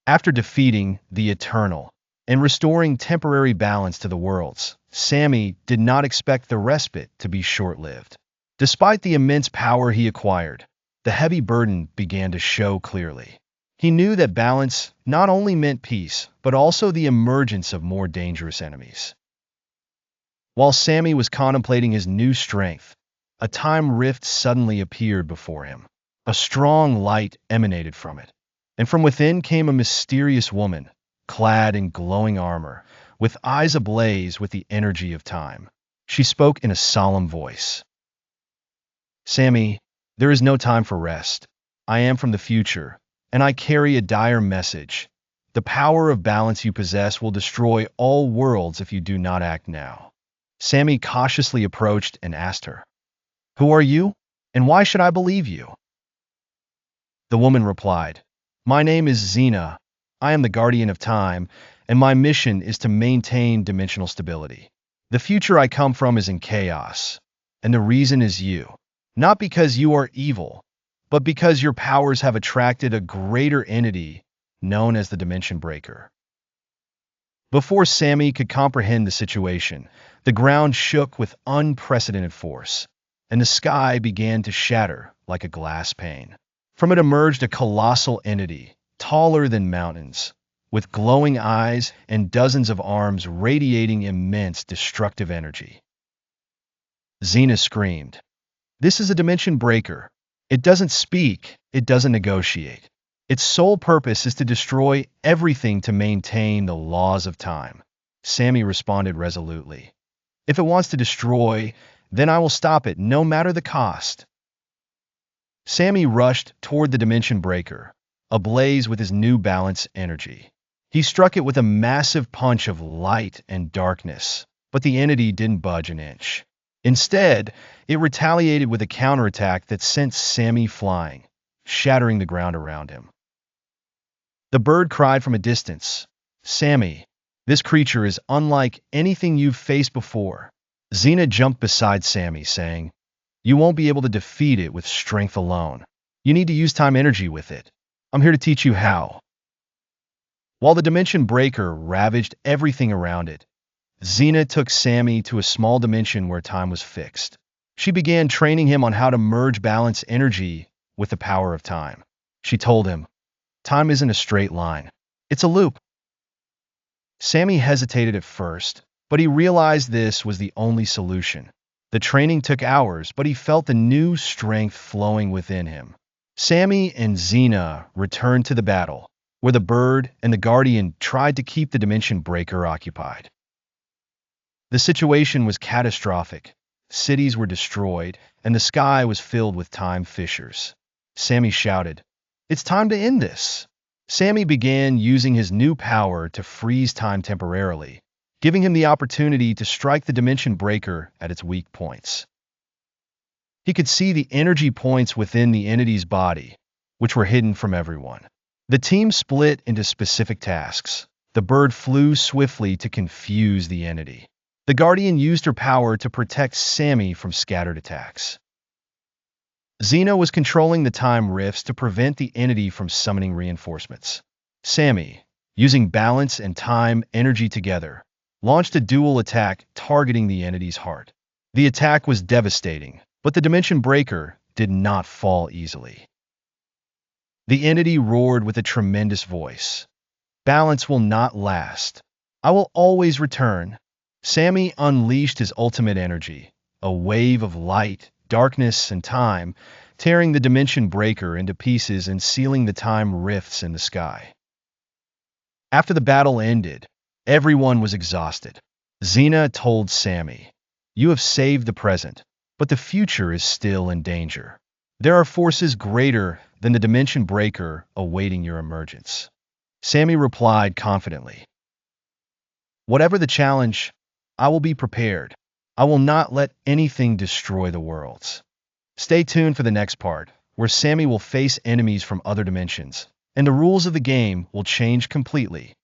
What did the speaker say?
After defeating the Eternal and restoring temporary balance to the worlds, Sami did not expect the respite to be short-lived. Despite the immense power he acquired, the heavy burden began to show clearly. He knew that balance not only meant peace, but also the emergence of more dangerous enemies. While Sami was contemplating his new strength, a time rift suddenly appeared before him. A strong light emanated from it, and from within came a mysterious woman, clad in glowing armor, with eyes ablaze with the energy of time. She spoke in a solemn voice. "Sami, there is no time for rest. I am from the future, and I carry a dire message. The power of balance you possess will destroy all worlds if you do not act now." Sami cautiously approached and asked her, "Who are you, and why should I believe you?" The woman replied, "My name is Zeena. I am the guardian of time, and my mission is to maintain dimensional stability. The future I come from is in chaos, and the reason is you. Not because you are evil, but because your powers have attracted a greater entity known as the Dimension Breaker." Before Sami could comprehend the situation, the ground shook with unprecedented force, and the sky began to shatter like a glass pane. From it emerged a colossal entity, taller than mountains, with glowing eyes and dozens of arms radiating immense destructive energy. Zeena screamed, "This is a Dimension Breaker. It doesn't speak, it doesn't negotiate. Its sole purpose is to destroy everything to maintain the laws of time." Sami responded resolutely, "If it wants to destroy, then I will stop it, no matter the cost." Sami rushed toward the Dimension Breaker, ablaze with his new balance energy. He struck it with a massive punch of light and darkness, but the entity didn't budge an inch. Instead, it retaliated with a counterattack that sent Sami flying, shattering the ground around him. The bird cried from a distance, "Sami, this creature is unlike anything you've faced before." Zeena jumped beside Sami, saying, "You won't be able to defeat it with strength alone. You need to use time energy with it. I'm here to teach you how." While the Dimension Breaker ravaged everything around it, Zeena took Sami to a small dimension where time was fixed. She began training him on how to merge balance energy with the power of time. She told him, "Time isn't a straight line. It's a loop." Sami hesitated at first, but he realized this was the only solution. The training took hours, but he felt the new strength flowing within him. Sami and Zeena returned to the battle, where the bird and the guardian tried to keep the Dimension Breaker occupied. The situation was catastrophic. Cities were destroyed, and the sky was filled with time fissures. Sami shouted, "It's time to end this." Sami began using his new power to freeze time temporarily, giving him the opportunity to strike the Dimension Breaker at its weak points. He could see the energy points within the entity's body, which were hidden from everyone. The team split into specific tasks. The bird flew swiftly to confuse the entity. The Guardian used her power to protect Sami from scattered attacks. Zeena was controlling the time rifts to prevent the entity from summoning reinforcements. Sami, using balance and time energy together, launched a dual attack targeting the entity's heart. The attack was devastating, but the Dimension Breaker did not fall easily. The entity roared with a tremendous voice. "Balance will not last. I will always return." Sami unleashed his ultimate energy, a wave of light, darkness, and time, tearing the Dimension Breaker into pieces and sealing the time rifts in the sky. After the battle ended, everyone was exhausted. Zeena told Sami, "You have saved the present, but the future is still in danger. There are forces greater than the Dimension Breaker awaiting your emergence." Sami replied confidently, "Whatever the challenge, I will be prepared. I will not let anything destroy the worlds." Stay tuned for the next part, where Sami will face enemies from other dimensions, and the rules of the game will change completely.